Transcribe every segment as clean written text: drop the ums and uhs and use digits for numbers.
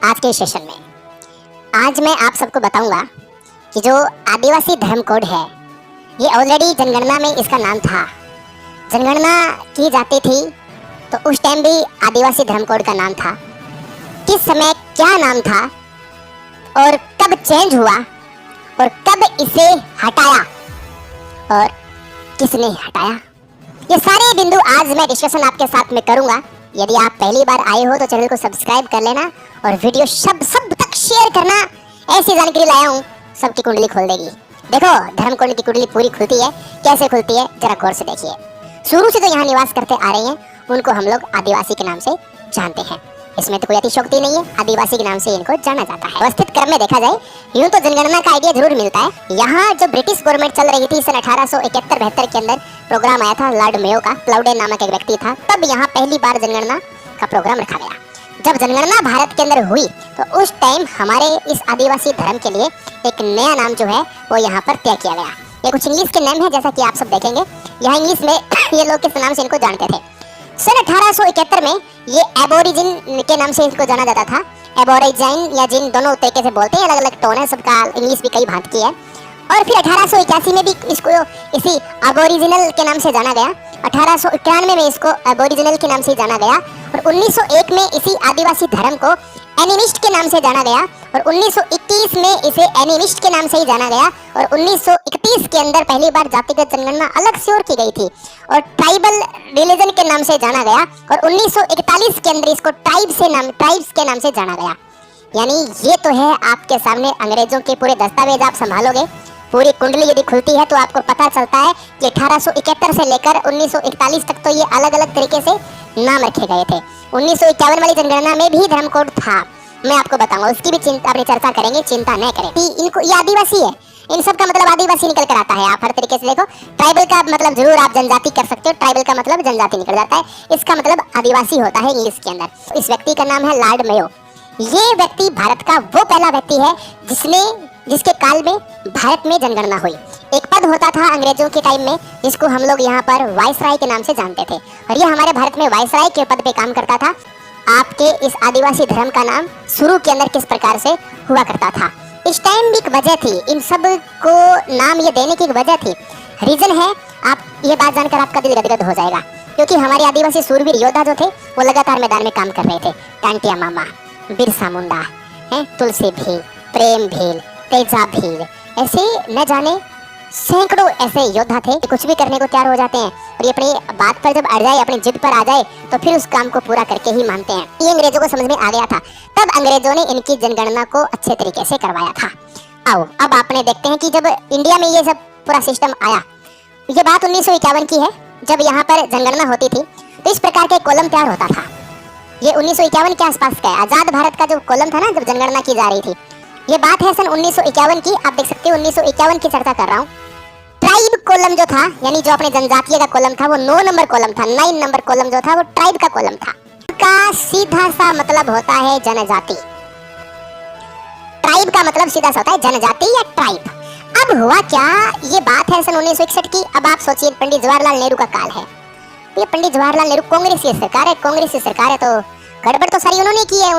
आज के सेशन में आज मैं आप सबको बताऊंगा कि जो आदिवासी धर्म कोड है ये ऑलरेडी जनगणना में इसका नाम था। जनगणना की जाती थी तो उस टाइम भी आदिवासी धर्म कोड का नाम था। किस समय क्या नाम था और कब चेंज हुआ और कब इसे हटाया और किसने हटाया, ये सारे बिंदु आज मैं डिस्कशन आपके साथ में करूंगा। यदि आप पहली बार आए हो तो चैनल को सब्सक्राइब कर लेना और वीडियो सब तक शेयर करना। ऐसी जानकारी लाया हूँ सबकी कुंडली खोल देगी। देखो धर्म कोड की कुंडली पूरी खुलती है, कैसे खुलती है जरा गौर से देखिए। शुरू से जो यहाँ निवास करते आ रहे हैं उनको हम लोग आदिवासी के नाम से जानते हैं। इसमें तो कोई अतिशयोक्ति नहीं है, आदिवासी के नाम से इनको जाना जाता है। व्यवस्थित क्रम में देखा जाए यूं तो जनगणना का आइडिया जरूर मिलता है। यहाँ जो ब्रिटिश गवर्नमेंट चल रही थी सन 1871-72 के अंदर प्रोग्राम आया था लॉर्ड मेयो का। प्लाउडेन नामक एक व्यक्ति था, तब यहाँ पहली बार जनगणना का प्रोग्राम रखा गया। जब जनगणना भारत के अंदर हुई तो उस टाइम हमारे इस आदिवासी धर्म के लिए एक नया नाम जो है वो यहाँ पर तय किया गया। ये कुछ इंग्लिश के नाम है जैसा कि आप सब देखेंगे। यहाँ इंग्लिश में ये लोग किस नाम से इनको जानते थे। सन 1871 में ये एबोरिजिन के नाम से इसको जाना जाता था। एबोरिजिन या जिन दोनों तरीके से बोलते हैं, अलग अलग टोन है सबका, इंग्लिश भी कई भांति की है। और फिर 1881 में भी इसको इसी एबोरिजिनल के नाम से जाना गया। 1891 में इसको एबोरिजिनल के नाम से जाना गया और 1901 में इसी आदिवासी धर्म को एनिमिस्ट के नाम से जाना गया और 1921 में इसे एनिमिस्ट के नाम से ही जाना गया और 1931 के अंदर पहली बार जातिगत जनगणना अलग से और की गई थी और ट्राइबल रिलीजन के नाम से जाना गया और 1941 के अंदर इसको ट्राइब्स के नाम से जाना गया। यानी ये तो है आपके सामने अंग्रेजों के पूरे दस्तावेज। आप संभालोगे पूरी कुंडली यदि खुलती है तो आपको पता चलता है कि 1871 से लेकर 1941 तक तो ये अलग अलग तरीके से नाम रखे गए थे। 1951 वाली जनगणना में भी धर्म कोड था, मैं आपको बताऊंगा, उसकी भी चिंता अपनी चर्चा करेंगे, चिंता न करें। इनको ये आदिवासी है, इन सब का मतलब आदिवासी निकल कर आता है। आप हर तरीके से देखो, ट्राइबल का मतलब जरूर आप जनजाति कर सकते हो, ट्राइबल का मतलब जनजाति निकल जाता है, इसका मतलब आदिवासी होता है इंग्लिश के अंदर। इस व्यक्ति का नाम है लॉर्ड मेयो। ये व्यक्ति भारत का वो पहला व्यक्ति है जिसके काल में भारत में जनगणना हुई। एक पद होता था अंग्रेजों के टाइम में जिसको हम लोग यहाँ पर वायसराय के नाम से जानते थे और ये हमारे भारत में वायसराय के पद पे काम करता था। आपके इस आदिवासी धर्म का नाम शुरू के अंदर किस प्रकार से हुआ करता था, इस टाइम भी एक वजह थी, इन सब को नाम ये देने की एक वजह थी, रीजन है। आप ये बात जानकर आपका दिल गदगद हो जाएगा क्योंकि हमारे आदिवासी सूरवीर योद्धा जो थे वो लगातार मैदान में काम कर रहे थे। टांटिया मामा, बिरसा मुंडा, तुलसी भील, प्रेम भील, तेजा भील, ऐसे न जाने सैकड़ों ऐसे योद्धा थे कुछ भी करने को तैयार हो जाते हैं और ये अपनी बात पर जब अड़ जाए, अपनी जिद पर आ जाए तो फिर उस काम को पूरा करके ही मानते हैं। ये अंग्रेजों को समझ में आ गया था, तब अंग्रेजों ने इनकी जनगणना को अच्छे तरीके से करवाया था। आओ अब आपने देखते हैं कि जब इंडिया में ये सब पूरा सिस्टम आया, ये बात 1951 की है जब यहाँ पर जनगणना होती थी तो इस प्रकार के कॉलम तैयार होता था। ये 1951 के आसपास का है, आजाद भारत का जो कॉलम था ना जब जनगणना की जा रही थी, ये बात है सन 1951 की। आप देख सकते हो 1951 की चर्चा कर रहा हूँ। ट्राइब कॉलम जो था यानी जो अपने जनजातीय का कॉलम था वो 9 नंबर कॉलम था। 9 नंबर कॉलम जो था वो ट्राइब का कॉलम था। का सीधा सा मतलब होता है जनजाति। ट्राइब का मतलब सीधा सा होता है जनजाति या ट्राइब। अब हुआ क्या, ये बात है सन 1961 की। अब आप सोचिए पंडित जवाहरलाल नेहरू का काल है। ये पंडित जवाहरलाल नेहरू कांग्रेस की सरकार है, कांग्रेस की सरकार है तो गड़बड़ तो सारी उन्होंने की है।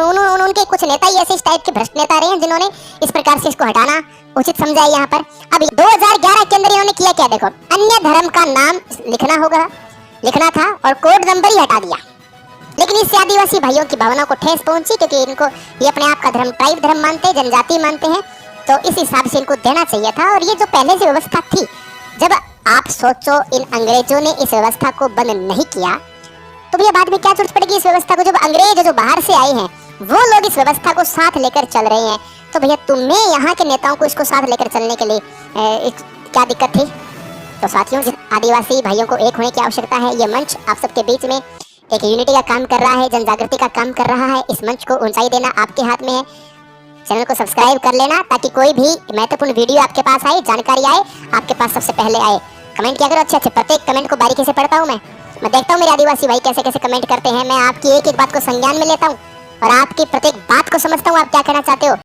उनके कुछ नेता ही ऐसे इस टाइप के भ्रष्ट नेता रहे हैं जिन्होंने इस प्रकार से इसको हटाना उचित समझा है यहाँ पर। अब 2011 के अंदर इन्होंने किया क्या, देखो, अन्य धर्म का नाम लिखना था और कोड नंबर ही हटा दिया। लेकिन इससे आदिवासी भाइयों की भावना को ठेस पहुंची क्योंकि इनको ये अपने आप का धर्म ट्राइब धर्म मानते हैं, जनजाति मानते हैं, तो इस हिसाब से इनको देना चाहिए था। और ये जो पहले से व्यवस्था थी, जब आप सोचो इन अंग्रेजों ने इस व्यवस्था को बंद नहीं किया तो भैया बाद में क्या जरूरत पड़ेगी इस व्यवस्था को। जब अंग्रेज जो बाहर से आए हैं वो लोग इस व्यवस्था को साथ लेकर चल रहे हैं तो भैया तुम्हें यहाँ के नेताओं को इसको साथ लेकर चलने के लिए क्या दिक्कत थी। तो साथियों, आदिवासी भाइयों को एक होने की आवश्यकता है। ये मंच आप सबके बीच में एक यूनिटी का काम कर रहा है, जन जागृति का काम कर रहा है। इस मंच को ऊंचाई देना आपके हाथ में है। चैनल को सब्सक्राइब कर लेना ताकि कोई भी महत्वपूर्ण वीडियो आपके पास आए, जानकारी आए, आपके पास सबसे पहले आए। कमेंट किया करो अच्छे, प्रत्येक कमेंट को बारीकी से पढ़ता हूँ मैं देखता हूँ मेरे आदिवासी भाई कैसे कैसे कमेंट करते हैं। मैं आपकी एक एक बात को संज्ञान में लेता हूँ और आपकी प्रत्येक बात को समझता हूँ आप क्या कहना चाहते हो।